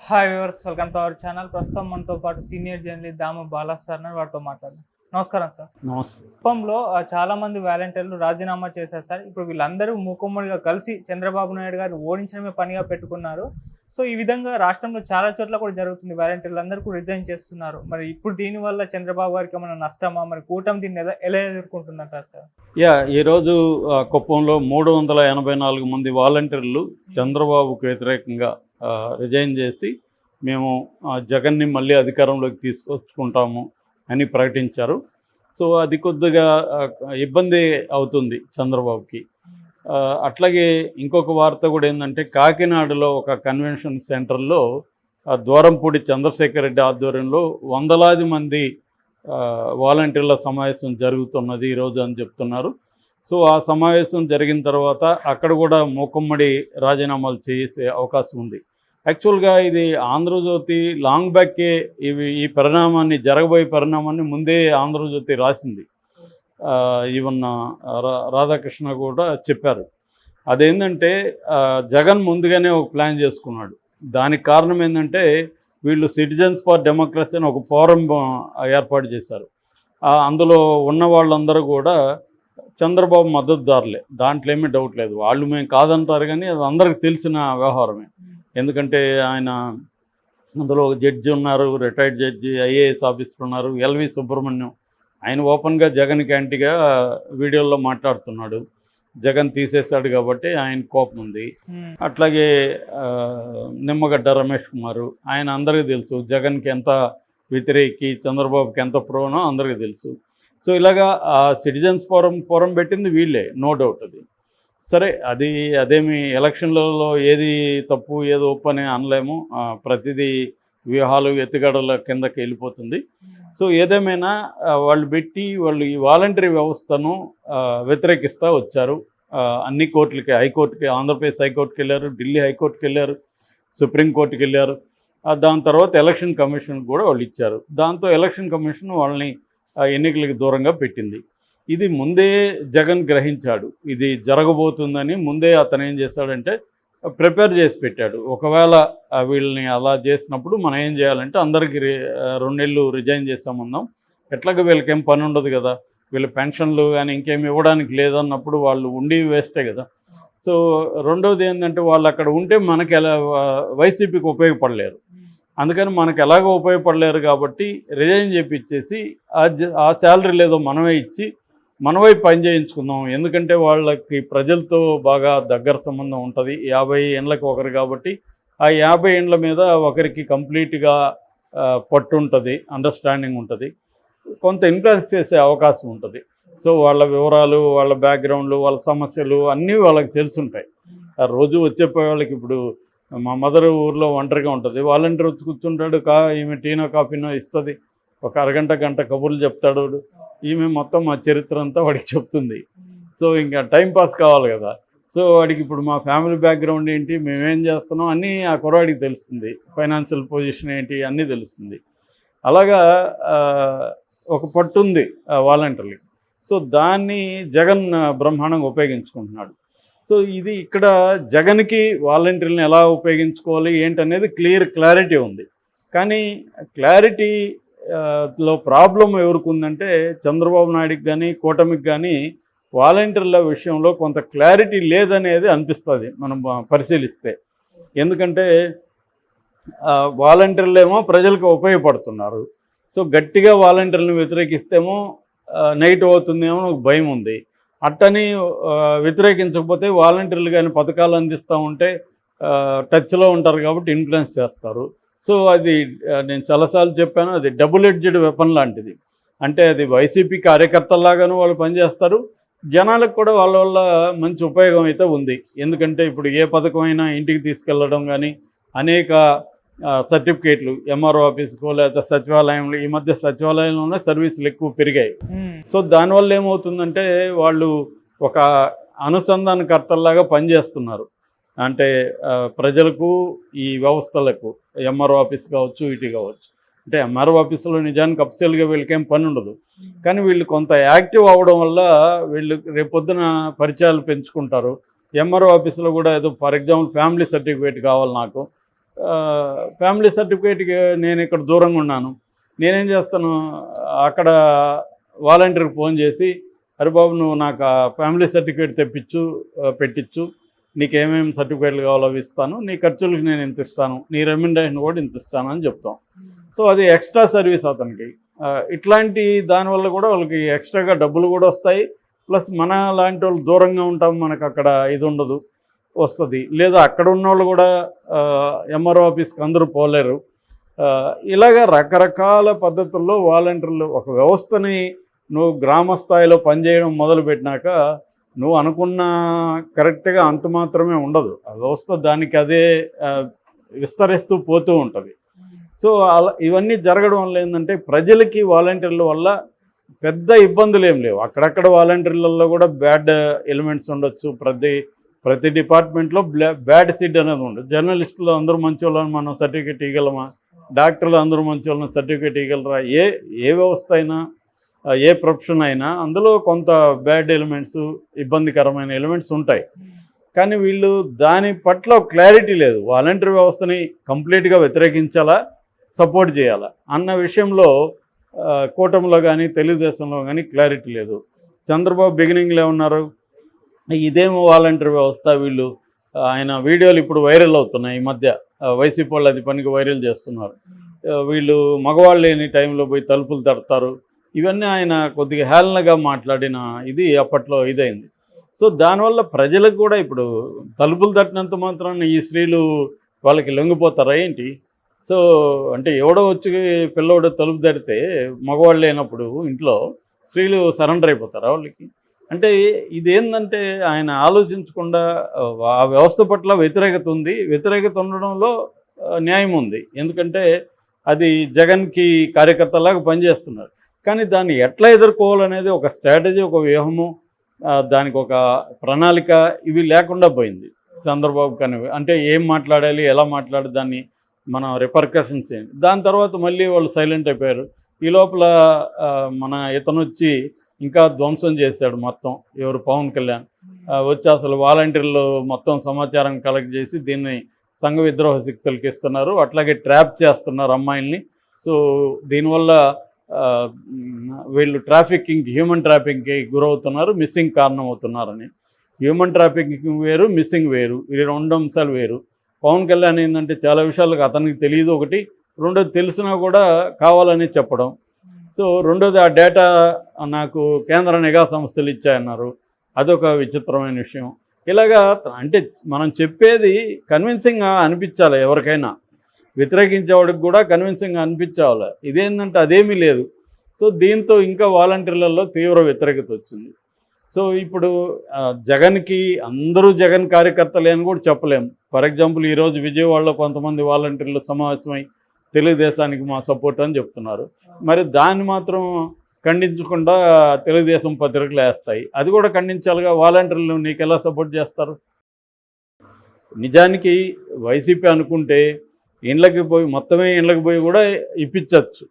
Hi viewers, welcome to our channel. ప్రస్తుతం మనతో పాటు సీనియర్ జర్నలిస్ట్ దాము బాలా సార్ వారితో మాట్లాడదాం. నమస్కారం సార్. నమస్తే. కుప్పంలో చాలా మంది వాలంటీర్లు రాజీనామా చేశారు సార్. ఇప్పుడు వీళ్ళందరూ మూకుమ్మడిగా కలిసి చంద్రబాబు నాయుడు గారిని ఓడించడమే పనిగా పెట్టుకున్నారు. సో ఈ విధంగా రాష్ట్రంలో చాలా చోట్ల కూడా జరుగుతుంది. వాలంటీర్లు అందరూ కూడా రిజైన్ చేస్తున్నారు. మరి ఇప్పుడు దీనివల్ల చంద్రబాబు గారికి ఏమైనా నష్టమా? మరి కూటమి దీన్ని ఎలా ఎదుర్కొంటుందంటారు సార్? ఈరోజు కుప్పంలో 384 మంది వాలంటీర్లు చంద్రబాబుకు వ్యతిరేకంగా రిజైన్ చేసి మేము జగన్ని మళ్ళీ అధికారంలోకి తీసుకొచ్చుకుంటాము అని ప్రకటించారు. సో అది కొద్దిగా ఇబ్బంది అవుతుంది చంద్రబాబుకి. అట్లాగే ఇంకొక వార్త కూడా ఏంటంటే, కాకినాడలో ఒక కన్వెన్షన్ సెంటర్లో ద్వారంపూడి చంద్రశేఖర్ రెడ్డి ఆధ్వర్యంలో వందలాది మంది వాలంటీర్ల సమావేశం జరుగుతున్నది ఈరోజు అని చెప్తున్నారు. సో ఆ సమావేశం జరిగిన తర్వాత అక్కడ కూడా మూకుమ్మడి రాజీనామాలు చేసే అవకాశం ఉంది. యాక్చువల్గా ఇది ఆంధ్రజ్యోతి లాంగ్ బ్యాకే ఈ పరిణామాన్ని, జరగబోయే పరిణామాన్ని ముందే ఆంధ్రజ్యోతి రాసింది. ఈవెన్ రాధాకృష్ణ కూడా చెప్పారు. అదేంటంటే జగన్ ముందుగానే ఒక ప్లాన్ చేసుకున్నాడు. దానికి కారణం ఏంటంటే, వీళ్ళు సిటిజన్స్ ఫర్ డెమోక్రసీ అని ఒక ఫోరం ఏర్పాటు చేశారు. అందులో ఉన్న వాళ్ళందరూ కూడా చంద్రబాబు మద్దతుదారులే, దాంట్లో ఏమీ డౌట్ లేదు. వాళ్ళు మేము కాదంటారు, కానీ అది అందరికి తెలిసిన వ్యవహారమే. ఎందుకంటే ఆయన అందులో జడ్జి ఉన్నారు, రిటైర్డ్ జడ్జి, ఐఏఎస్ ఆఫీసర్ ఉన్నారు, ఎల్వి సుబ్రహ్మణ్యం. ఆయన ఓపెన్గా జగన్కి యాంటీగా వీడియోల్లో మాట్లాడుతున్నాడు. జగన్ తీసేశాడు కాబట్టి ఆయన కోపం ఉంది. అట్లాగే నిమ్మగడ్డ రమేష్ కుమారు, ఆయన అందరికీ తెలుసు జగన్కి ఎంత వ్యతిరేకి, చంద్రబాబుకి ఎంత ప్రోనో అందరికీ తెలుసు. సో ఇలాగా సిటిజన్స్ ఫోరం పెట్టింది వీళ్ళే, నో డౌట్. అది సరే, అదేమి ఎలక్షన్లలో ఏది తప్పు ఏది ఒప్పు అని అనలేము. ప్రతిదీ వ్యూహాలు ఎత్తుగడల కిందకి వెళ్ళిపోతుంది. సో ఏదేమైనా వాళ్ళు ఈ వాలంటరీ వ్యవస్థను వ్యతిరేకిస్తూ వచ్చారు. అన్ని కోర్టులకి, హైకోర్టుకి, ఆంధ్రప్రదేశ్ హైకోర్టుకి వెళ్ళారు, ఢిల్లీ హైకోర్టుకి వెళ్ళారు, సుప్రీంకోర్టుకి వెళ్ళారు. దాని తర్వాత ఎలక్షన్ కమిషన్ కూడా వాళ్ళు ఇచ్చారు. దాంతో ఎలక్షన్ కమిషన్ వాళ్ళని ఎన్నికలకు దూరంగా పెట్టింది. ఇది ముందే జగన్ గ్రహించాడు, ఇది జరగబోతుందని. ముందే అతను ఏం చేశాడంటే ప్రిపేర్ చేసి పెట్టాడు. ఒకవేళ వీళ్ళని అలా చేసినప్పుడు మనం ఏం చేయాలంటే, అందరికీ 2 నెలలు రిజైన్ చేసామన్నాం. ఎట్లాగో వీళ్ళకేం పని ఉండదు కదా, వీళ్ళ పెన్షన్లు కానీ ఇంకేమి ఇవ్వడానికి లేదన్నప్పుడు వాళ్ళు ఉండి వేస్టే కదా. సో రెండవది ఏంటంటే, వాళ్ళు అక్కడ ఉంటే మనకి వైసీపీకి ఉపయోగపడలేరు. అందుకని మనకు ఎలాగో ఉపయోగపడలేరు కాబట్టి రిజైన్ చేయించేసి ఆ శాలరీ లేదో మనమే ఇచ్చి మనవై పని చేయించుకుందాం. ఎందుకంటే వాళ్ళకి ప్రజలతో బాగా దగ్గర సంబంధం ఉంటుంది. 50 ఏండ్లకు ఒకరు కాబట్టి ఆ 50 ఏండ్ల మీద ఒకరికి కంప్లీట్గా పట్టు ఉంటుంది, అండర్స్టాండింగ్ ఉంటుంది, కొంత ఇన్ఫ్లుయెన్స్ చేసే అవకాశం ఉంటుంది. సో వాళ్ళ వివరాలు, వాళ్ళ బ్యాక్గ్రౌండ్లు, వాళ్ళ సమస్యలు అన్నీ వాళ్ళకి తెలుసుంటాయి. రోజు వచ్చేపోయే వాళ్ళకి, ఇప్పుడు మా మదర్ ఊర్లో ఒంటరిగా ఉంటుంది, వాలంటీర్ వచ్చి కూర్చుంటాడు, ఈమె టీనో కాఫీనో ఇస్తుంది, ఒక అరగంట గంట కబుర్లు చెప్తాడు. ఈమె మొత్తం మా చరిత్ర అంతా వాడికి చెప్తుంది. సో ఇంకా టైంపాస్ కావాలి కదా. సో వాడికి ఇప్పుడు మా ఫ్యామిలీ బ్యాక్గ్రౌండ్ ఏంటి, మేమేం చేస్తున్నాం అన్నీ ఆ కుర్రాడికి తెలుస్తుంది. ఫైనాన్షియల్ పొజిషన్ ఏంటి అన్నీ తెలుస్తుంది. అలాగా ఒక పట్టుంది వాలంటీర్లకి. సో దాన్ని జగన్ బ్రహ్మాండంగా ఉపయోగించుకుంటున్నాడు. సో ఇది ఇక్కడ జగన్కి వాలంటీర్లను ఎలా ఉపయోగించుకోవాలి ఏంటనేది క్లారిటీ ఉంది. కానీ క్లారిటీలో ప్రాబ్లం ఎవరికి ఉందంటే, చంద్రబాబు నాయుడుకి కానీ కూటమికి కానీ వాలంటీర్ల విషయంలో కొంత క్లారిటీ లేదనేది అనిపిస్తుంది మనం పరిశీలిస్తే. ఎందుకంటే వాలంటీర్లు ఏమో ప్రజలకు ఉపయోగపడుతున్నారు. సో గట్టిగా వాలంటీర్లను వ్యతిరేకిస్తేమో నెగిటివ్ అవుతుందేమో ఒక భయం ఉంది. అట్టని వ్యతిరేకించకపోతే వాలంటీర్లు కానీ పథకాలు అందిస్తూ ఉంటే టచ్లో ఉంటారు కాబట్టి ఇన్ఫ్లుయెన్స్ చేస్తారు. సో అది నేను చాలాసార్లు చెప్పాను, అది డబుల్ ఎడ్జ్డ్ వెపన్ లాంటిది. అంటే అది వైసీపీ కార్యకర్తల్లాగాను వాళ్ళు పనిచేస్తారు, జనాలకు కూడా వాళ్ళ వల్ల మంచి ఉపయోగం అయితే ఉంది. ఎందుకంటే ఇప్పుడు ఏ పథకమైనా ఇంటికి తీసుకెళ్ళడం కానీ, అనేక సర్టిఫికేట్లు ఎంఆర్ఓ ఆఫీస్కో లేకపోతే సచివాలయంలో, ఈ మధ్య సచివాలయంలోనే సర్వీసులు ఎక్కువ పెరిగాయి. సో దానివల్ల ఏమవుతుందంటే, వాళ్ళు ఒక అనుసంధానకర్తల్లాగా పనిచేస్తున్నారు. అంటే ప్రజలకు, ఈ వ్యవస్థలకు, ఎంఆర్ఓ ఆఫీస్ కావచ్చు, ఇటు కావచ్చు. అంటే ఎంఆర్ఓ ఆఫీసులో నిజానికి అఫీషియల్గా వీళ్ళకేం పని ఉండదు, కానీ వీళ్ళు కొంత యాక్టివ్ అవ్వడం వల్ల వీళ్ళు రేపొద్దున పరిచయాలు పెంచుకుంటారు. ఎంఆర్ఓ ఆఫీసులో కూడా ఏదో ఫర్ ఎగ్జాంపుల్ ఫ్యామిలీ సర్టిఫికేట్ కావాలి నాకు, ఫ్యామిలీ సర్టిఫికేట్కి నేను ఇక్కడ దూరంగా ఉన్నాను, నేనేం చేస్తాను, అక్కడ వాలంటీర్కి ఫోన్ చేసి, అరే బాబు నువ్వు నాకు ఆ ఫ్యామిలీ సర్టిఫికేట్ పెట్టించు, నీకు ఏమేమి సర్టిఫికేట్లు కావాలో అవి ఇస్తాను, నీ ఖర్చులకు నేను ఇంత ఇస్తాను, నీ రెమ్యునరేషన్ కూడా ఇంత ఇస్తాను అని చెప్తాం. సో అది ఎక్స్ట్రా సర్వీస్ అతనికి. ఇట్లాంటి దానివల్ల కూడా వాళ్ళకి ఎక్స్ట్రాగా డబ్బులు కూడా వస్తాయి, ప్లస్ మన లాంటి వాళ్ళు దూరంగా ఉంటాం, మనకు అక్కడ ఇది ఉండదు, వస్తుంది. లేదా అక్కడ ఉన్న వాళ్ళు కూడా ఎంఆర్ఓ ఆఫీస్కి అందరూ పోలేరు. ఇలాగ రకరకాల పద్ధతుల్లో వాలంటీర్లు ఒక వ్యవస్థని నువ్వు గ్రామ స్థాయిలో పనిచేయడం మొదలుపెట్టినాక నువ్వు అనుకున్న కరెక్ట్గా అంత మాత్రమే ఉండదు, ఆ వ్యవస్థ దానికి అదే విస్తరిస్తూ పోతూ ఉంటుంది. సో అలా ఇవన్నీ జరగడం వల్ల ఏంటంటే ప్రజలకి వాలంటీర్ల వల్ల పెద్ద ఇబ్బందులు ఏం లేవు. అక్కడక్కడ వాలంటీర్లలో కూడా బ్యాడ్ ఎలిమెంట్స్ ఉండొచ్చు, ప్రతి డిపార్ట్మెంట్లో బ్యాడ్ సీడ్ అనేది ఉండదు. జర్నలిస్టులు అందరూ మంచి వాళ్ళని మనం సర్టిఫికేట్ ఇవ్వగలమా, డాక్టర్లు అందరూ మంచి వాళ్ళని సర్టిఫికేట్ ఇవ్వగలరా? ఏ వ్యవస్థ అయినా, ఏ ప్రొఫెషన్ అయినా అందులో కొంత బ్యాడ్ ఎలిమెంట్స్, ఇబ్బందికరమైన ఎలిమెంట్స్ ఉంటాయి. కానీ వీళ్ళు దాని పట్ల క్లారిటీ లేదు. వాలంటీర్ వ్యవస్థని కంప్లీట్గా వ్యతిరేకించాలా, సపోర్ట్ చేయాలా అన్న విషయంలో కూటమిలో కానీ తెలుగుదేశంలో కానీ క్లారిటీ లేదు. చంద్రబాబు బిగినింగ్లో ఉన్నారు, ఇదేమో వాలంటీర్ వ్యవస్థ, వీళ్ళు ఆయన వీడియోలు ఇప్పుడు వైరల్ అవుతున్నాయి ఈ మధ్య, వైసీపీ వాళ్ళు అది పనికి వైరల్ చేస్తున్నారు, వీళ్ళు మగవాళ్ళు లేని టైంలో పోయి తలుపులు తడతారు, ఇవన్నీ ఆయన కొద్దిగా హేళనగా మాట్లాడిన ఇది అప్పట్లో ఇదైంది. సో దానివల్ల ప్రజలకు కూడా ఇప్పుడు తలుపులు తట్టినంత మాత్రాన ఈ స్త్రీలు వాళ్ళకి లొంగిపోతారా ఏంటి? సో అంటే ఎవడో వచ్చి పిల్లోడు తలుపు తడితే మగవాళ్ళు లేనప్పుడు ఇంట్లో స్త్రీలు సరెండర్ అయిపోతారా వాళ్ళకి? అంటే ఇదేంటంటే ఆయన ఆలోచించకుండా ఆ వ్యవస్థ పట్ల వ్యతిరేకత ఉండడంలో న్యాయం ఉంది. ఎందుకంటే అది జగన్కి కార్యకర్తలాగా పనిచేస్తున్నారు. కానీ దాన్ని ఎట్లా ఎదుర్కోవాలనేది ఒక స్ట్రాటజీ, ఒక వ్యూహము, దానికి ఒక ప్రణాళిక ఇవి లేకుండా పోయింది చంద్రబాబు. కానీ అంటే ఏం మాట్లాడాలి, ఎలా మాట్లాడాలి, దాన్ని మన రిపర్కషన్స్ ఏంటి. దాని తర్వాత మళ్ళీ వాళ్ళు సైలెంట్ అయిపోయారు. ఈ లోపల మన ఇతను వచ్చి ఇంకా ధ్వంసం చేశాడు మొత్తం. ఎవరు? పవన్ కళ్యాణ్ వచ్చి అసలు వాలంటీర్లు మొత్తం సమాచారం కలెక్ట్ చేసి దీన్ని సంఘ విద్రోహ శక్తులకి ఇస్తున్నారు, అట్లాగే ట్రాప్ చేస్తున్నారు అమ్మాయిల్ని. సో దీనివల్ల వీళ్ళు హ్యూమన్ ట్రాఫికింగ్కి గురవుతున్నారు, మిస్సింగ్ కారణం అవుతున్నారని. హ్యూమన్ ట్రాఫికింగ్ వేరు, మిస్సింగ్ వేరు, ఈ రెండు అంశాలు వేరు. పవన్ కళ్యాణ్ ఏంటంటే చాలా విషయాలకు అతనికి తెలియదు ఒకటి, రెండోది తెలిసినా కూడా కావాలని చెప్పడం. సో రెండోది ఆ డేటా నాకు కేంద్ర నిఘా సంస్థలు ఇచ్చాయన్నారు, అదొక విచిత్రమైన విషయం. ఇలాగా అంటే మనం చెప్పేది కన్విన్సింగ్గా అనిపించాలి, ఎవరికైనా వ్యతిరేకించేవాడికి కూడా కన్విన్సింగ్గా అనిపించాలి. ఇదేంటంటే అదేమీ లేదు. సో దీంతో ఇంకా వాలంటీర్లలో తీవ్ర వ్యతిరేకత వచ్చింది. సో ఇప్పుడు జగన్కి అందరూ జగన్ కార్యకర్తలే అని కూడా చెప్పలేము. ఫర్ ఎగ్జాంపుల్ ఈరోజు విజయవాడలో కొంతమంది వాలంటీర్లు సమావేశమై తెలుగుదేశానికి మా సపోర్ట్ అని చెప్తున్నారు. మరి దాన్ని మాత్రం ఖండించకుండా తెలుగుదేశం పత్రికలు వేస్తాయి. అది కూడా ఖండించాలిగా. వాలంటీర్లు నీకు ఎలా సపోర్ట్ చేస్తారు? నిజానికి వైసీపీ అనుకుంటే ఇండ్లకి పోయి మొత్తమే ఇండ్లకి పోయి కూడా ఇప్పించవచ్చు,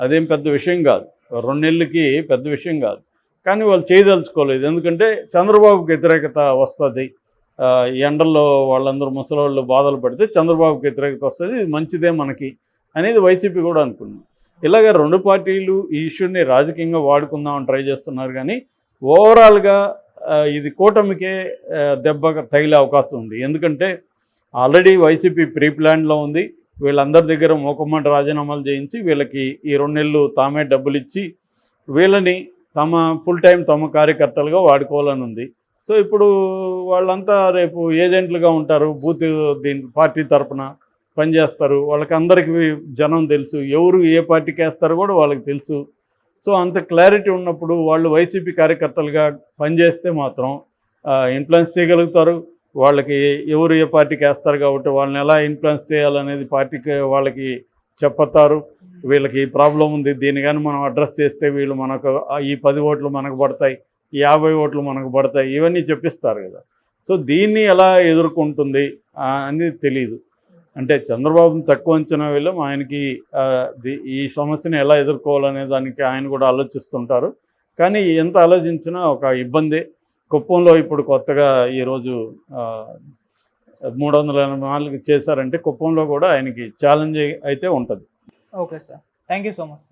అదేం పెద్ద విషయం కాదు, 2 నెలలకి పెద్ద విషయం కాదు. కానీ వాళ్ళు చేయదలుచుకోలేదు, ఎందుకంటే చంద్రబాబుకి వ్యతిరేకత వస్తుంది. ఎండల్లో వాళ్ళందరూ ముసలివాళ్ళు బాధలు పడితే చంద్రబాబుకి వ్యతిరేకత వస్తుంది, ఇది మంచిదే మనకి అనేది వైసీపీ కూడా అనుకుంది. ఇలాగ 2 పార్టీలు ఈ ఇష్యూని రాజకీయంగా వాడుకుందామని ట్రై చేస్తున్నారు. కానీ ఓవరాల్గా ఇది కూటమికే దెబ్బ తగిలే అవకాశం ఉంది. ఎందుకంటే ఆల్రెడీ వైసీపీ ప్రీ ప్లాన్లో ఉంది. వీళ్ళందరి దగ్గర మూకుమ్మడి రాజీనామాలు చేయించి వీళ్ళకి ఈ 2 నెలలు తామే డబ్బులు ఇచ్చి వీళ్ళని ఫుల్ టైం తమ కార్యకర్తలుగా వాడుకోవాలని ఉంది. సో ఇప్పుడు వాళ్ళంతా రేపు ఏజెంట్లుగా ఉంటారు, దీని పార్టీ తరపున పనిచేస్తారు. వాళ్ళకి అందరికీ జనం తెలుసు, ఎవరు ఏ పార్టీకి వేస్తారో కూడా వాళ్ళకి తెలుసు. సో అంత క్లారిటీ ఉన్నప్పుడు వాళ్ళు వైసీపీ కార్యకర్తలుగా పనిచేస్తే మాత్రం ఇన్ఫ్లుయెన్స్ చేయగలుగుతారు. వాళ్ళకి ఎవరు ఏ పార్టీకి వేస్తారు కాబట్టి వాళ్ళని ఎలా ఇన్ఫ్లుయెన్స్ చేయాలనేది పార్టీకి వాళ్ళకి చెప్తారు. వీళ్ళకి ఈ ప్రాబ్లం ఉంది, దీన్ని కానీ మనం అడ్రస్ చేస్తే వీళ్ళు మనకు ఈ 10 ఓట్లు మనకు పడతాయి, ఈ 50 ఓట్లు మనకు పడతాయి, ఇవన్నీ చెప్పిస్తారు కదా. సో దీన్ని ఎలా ఎదుర్కొంటుంది అనేది తెలియదు. అంటే చంద్రబాబుని తక్కువ అంచనా వెళ్ళాం, ఆయనకి ఈ సమస్యను ఎలా ఎదుర్కోవాలనే దానికి ఆయన కూడా ఆలోచిస్తుంటారు. కానీ ఎంత ఆలోచించినా ఒక ఇబ్బందే. కుప్పంలో ఇప్పుడు కొత్తగా ఈరోజు 384 చేశారంటే కుప్పంలో కూడా ఆయనకి ఛాలెంజ్ అయితే ఉంటుంది. Okay sir, thank you so much.